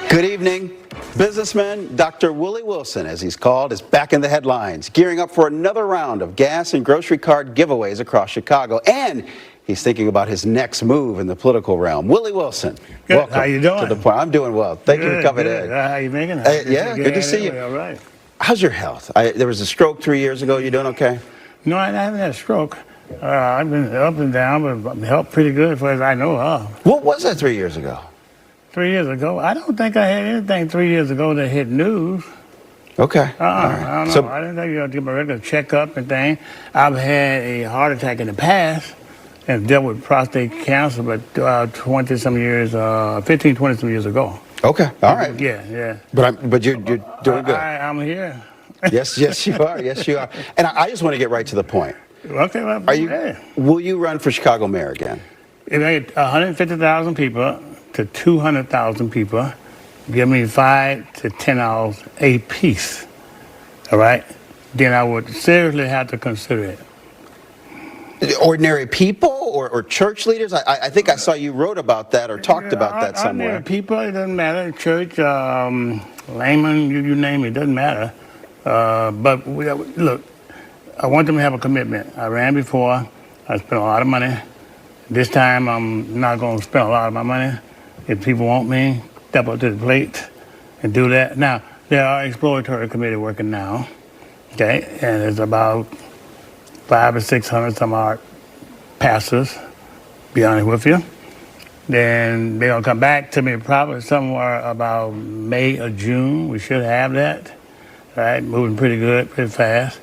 Good evening. Businessman Dr. Willie Wilson, as he's called, is back in the headlines, gearing up for another round of gas and grocery card giveaways across Chicago. And he's thinking about his next move in the political realm. Willie Wilson, good. Welcome. How you doing? To the point. I'm doing well. Thank you for coming in. How you making it? Yeah, good to see you. All right. How's your health? There was a stroke 3 years ago. You doing okay? No, I haven't had a stroke. I've been up and down, but I'm helped pretty good as far as I know of. What was that 3 years ago? 3 years ago? I don't think I had anything 3 years ago that hit news. Okay. All right. I don't know. So, I didn't think you had to get my regular checkup and thing. I've had a heart attack in the past and dealt with prostate cancer, but 20-some years, 15, 20-some years ago. Okay. All right. Yeah. But you're doing good. I'm here. Yes, you are. Yes, you are. And I just want to get right to the point. Okay. Well, Will you run for Chicago mayor again? If I get 150,000 people to 200,000 people, give me 5 to 10 hours a piece, all right? Then I would seriously have to consider it. Ordinary people or church leaders? I think I saw you wrote about that or talked about that somewhere. Ordinary people, it doesn't matter. Church, layman, you name it, doesn't matter. But look, I want them to have a commitment. I ran before. I spent a lot of money. This time, I'm not going to spend a lot of my money. If people want me, step up to the plate and do that. Now, there are exploratory committee working now, okay? And there's about 500 or 600 some odd pastors, be honest with you. Then they're going to come back to me probably somewhere about May or June. We should have that, right? Moving pretty good, pretty fast.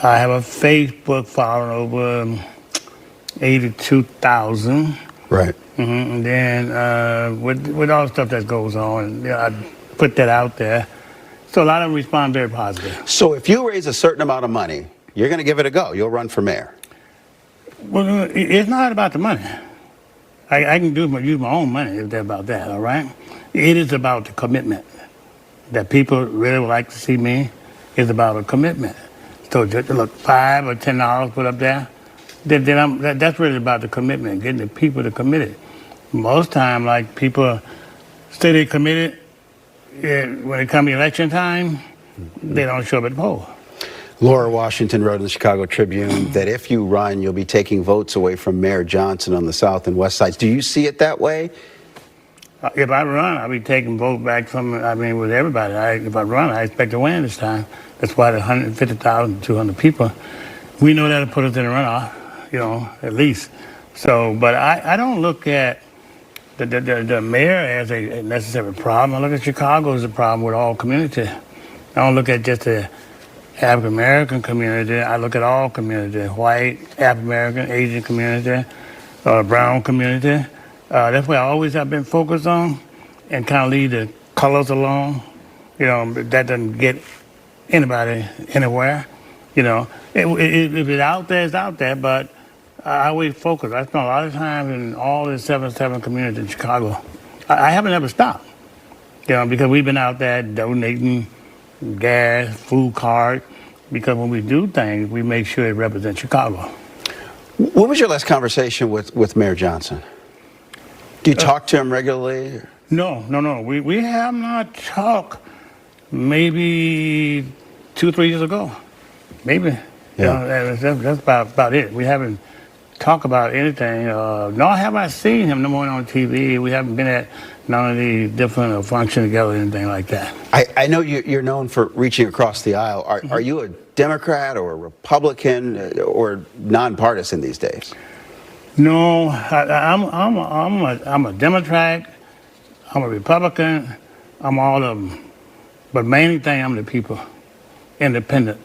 I have a Facebook following over 82,000. Right. And then with all the stuff that goes on, I put that out there. So a lot of them respond very positive. So if you raise a certain amount of money, you're going to give it a go. You'll run for mayor. Well, it's not about the money. I can use my own money if they're about that, all right? It is about the commitment. That people really would like to see me is about a commitment. So just look, $5 or $10 put up there. That's really about the commitment, getting the people to commit it. Most time, like people say they committed, when it comes to election time, they don't show up at the poll. Laura Washington wrote in the Chicago Tribune that if you run, you'll be taking votes away from Mayor Johnson on the south and west sides. Do you see it that way? If I run, I'll be taking votes back from, with everybody. If I run, I expect to win this time. That's why the 150,000, 200 people, we know that'll put us in a runoff, at least. So, but I don't look at the mayor as a necessary problem. I look at Chicago as a problem with all community. I don't look at just the African-American community. I look at all community, white, African-American, Asian community, brown community. That's what I always have been focused on and kind of leave the colors alone. That doesn't get anybody anywhere. If it's out there, it's out there, but I always focus. I spent a lot of time in all the 7-7 communities in Chicago. I haven't ever stopped, because we've been out there donating gas, food card, because when we do things, we make sure it represents Chicago. What was your last conversation with Mayor Johnson? Do you talk to him regularly? No. We have not talked maybe 2-3 years ago. Maybe. Yeah. That's about it. We haven't talked about anything. Nor have I seen him no more on TV. We haven't been at none of the different functions together or anything like that. I know you're known for reaching across the aisle. Are you a Democrat or a Republican or nonpartisan these days? No, I'm a Democrat. I'm a Republican. I'm all of them. But main thing, I'm the people, independent.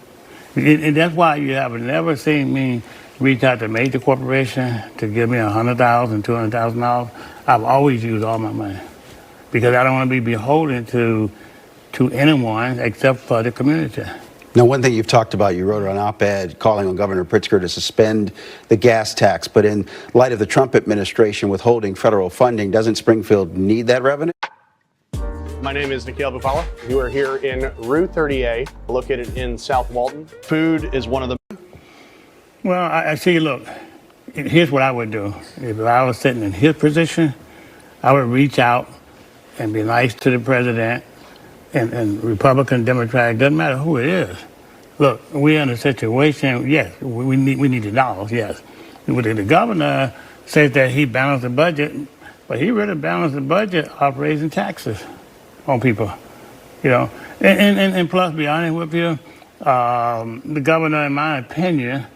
And that's why you have never seen me reach out to major corporation to give me $100,000, $200,000. I've always used all my money because I don't want to be beholden to anyone except for the community. Now, one thing you've talked about, you wrote an op-ed calling on Governor Pritzker to suspend the gas tax, but in light of the Trump administration withholding federal funding, doesn't Springfield need that revenue? My name is Nikhil Bufala. You are here in Route 30A, located in South Walton. Food is one of the... Well, I see, look, here's what I would do. If I was sitting in his position, I would reach out and be nice to the president and Republican, Democrat, doesn't matter who it is. Look, we're in a situation, yes, we need the dollars, yes. The governor says that he balanced the budget, but he really balanced the budget off raising taxes on people, And plus, be honest with you, the governor, in my opinion,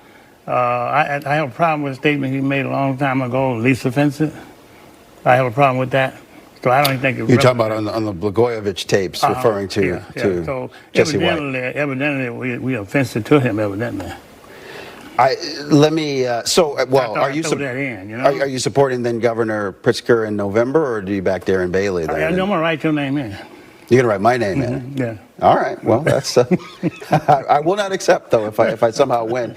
I have a problem with a statement he made a long time ago, least offensive. I have a problem with that. So I don't think it's You're talking about on the Blagojevich tapes, referring to So Jesse White. Evidently, we offensive to him, evidently. Are you are you supporting then Governor Pritzker in November, or do you back Darren Bailey? Then? I'm gonna write your name in. You're gonna write my name in. Yeah. All right. Well, that's. I will not accept though if I somehow win.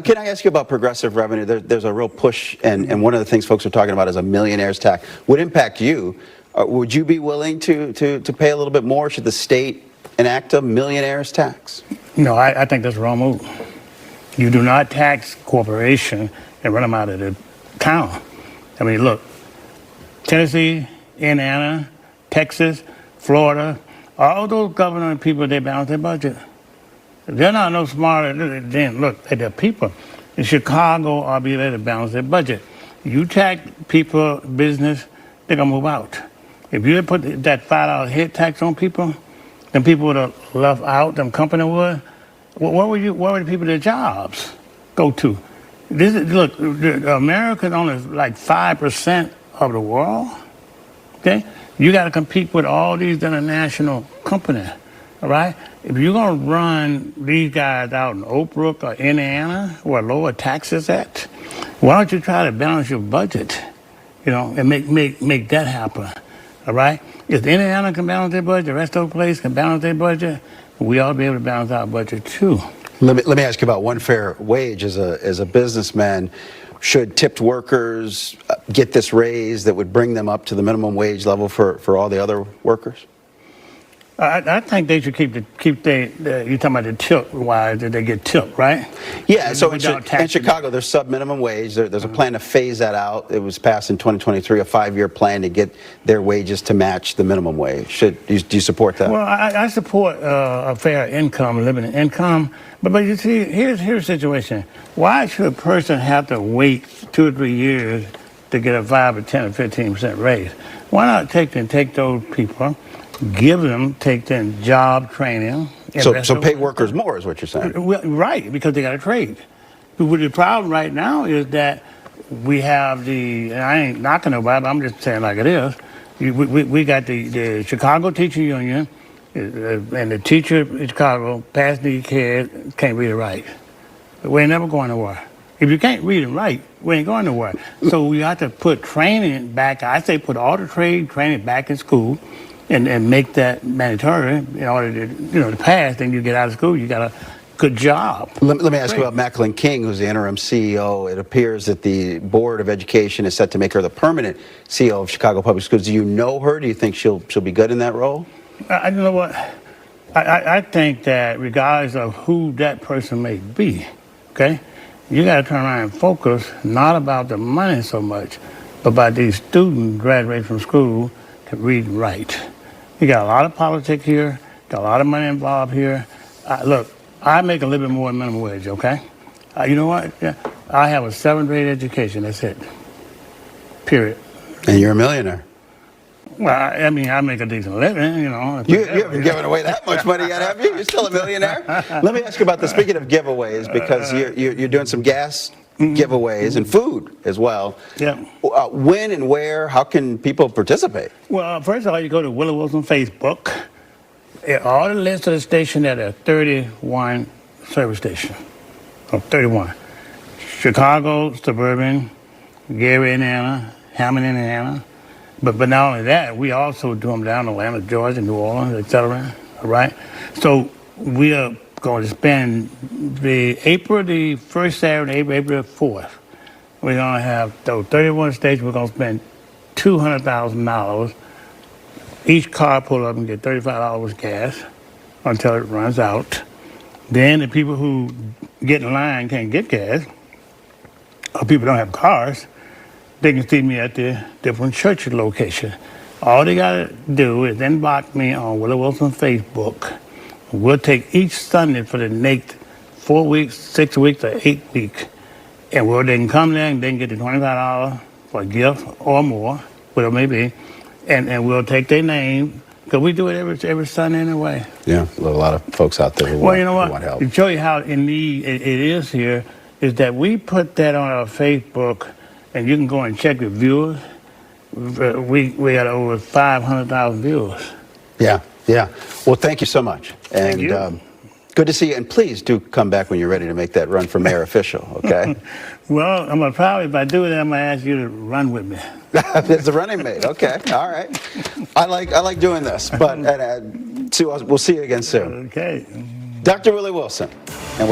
Can I ask you about progressive revenue? There's a real push, and one of the things folks are talking about is a millionaire's tax. Would impact you. Would you be willing to pay a little bit more? Should the state enact a millionaire's tax? No, I think that's the wrong move. You do not tax corporation and run them out of the town. I mean, look, Tennessee, Indiana, Texas, Florida, all those government people, they balance their budget. They're not no smarter than, look, they're people. In Chicago, I'll be able to balance their budget. You tax people, business, they're going to move out. If you had put that $5 hit tax on people, then people would have left out, them company would. Where would the people their jobs go to? Look, America is only like 5% of the world. Okay, you got to compete with all these international companies. All right, if you're gonna run these guys out in Oak Brook or Indiana, where lower taxes at, why don't you try to balance your budget? And make that happen. All right, if Indiana can balance their budget, the rest of the place can balance their budget. We ought to be able to balance our budget too. Let me ask you about one fair wage. As a businessman, should tipped workers get this raise that would bring them up to the minimum wage level for all the other workers? I think they should keep you're talking about the tip wise, that they get tipped, right? Yeah, so in Chicago, there's sub-minimum wage. There's a plan to phase that out. It was passed in 2023, a 5-year plan to get their wages to match the minimum wage. Do you support that? Well, I support a fair income, living income. But you see, here's the situation. Why should a person have to wait 2 or 3 years to get a 5 or 10 or 15% raise? Why not take those people, take them job training. So pay workers more is what you're saying. Right, because they got to trade. But the problem right now is that we have and I ain't knocking nobody, but I'm just saying like it is. We got the Chicago Teacher Union, and the teacher in Chicago, past these kids, can't read or write. We ain't never going nowhere. If you can't read and write, we ain't going nowhere. So we have to put training back. I say put all the training back in school. And make that mandatory in order to pass. Then you get out of school, you got a good job. Let me ask you about Macklin King, who's the interim CEO. It appears that the Board of Education is set to make her the permanent CEO of Chicago Public Schools. Do you know her? Do you think she'll be good in that role? You know what? I think that regardless of who that person may be, okay, you got to turn around and focus not about the money so much, but about these students graduating from school to read and write. You got a lot of politics here, got a lot of money involved here. Look, I make a little bit more than minimum wage, okay? You know what? Yeah, I have a 7th grade education, that's it. Period. And you're a millionaire. Well, I mean, I make a decent living, You haven't given away that much money yet, have you? You're still a millionaire? Let me ask you about speaking of giveaways, because you're doing some gas giveaways and food as well. Yeah. When and where, how can people participate? Well, first of all, you go to Willie Wilson Facebook. All the lists of the station at a 31 service station. 31. Chicago, suburban, Gary, Indiana, Hammond, Indiana. But not only that, we also do them down in Atlanta, Georgia, New Orleans, etc. All right? So we are going to spend the first Saturday, April 4th. We're going to have those 31 stations. We're going to spend $200,000. Each car pull up and get $35 gas until it runs out. Then the people who get in line can't get gas, or people don't have cars, they can see me at the different church locations. All they got to do is inbox me on Willie Wilson Facebook. We'll take each Sunday for the next 4 weeks, 6 weeks, or 8 weeks. And they can come there and they can get the $25 for a gift or more, whatever it may be. And we'll take their name, because we do it every Sunday anyway. Yeah, a lot of folks out there who Well, you know want what? help. To show you how in need it is here, is that we put that on our Facebook, and you can go and check the viewers. We got over 500,000 viewers. Yeah, yeah. Well, thank you so much. And Thank you. Good to see you. And please do come back when you're ready to make that run for mayor official, okay? Well, I'm gonna probably, if I do that, I'm gonna ask you to run with me. There's a running mate. Okay, all right. I like doing this, but Sue, we'll see you again soon. Okay. Dr. Willie Wilson. And we're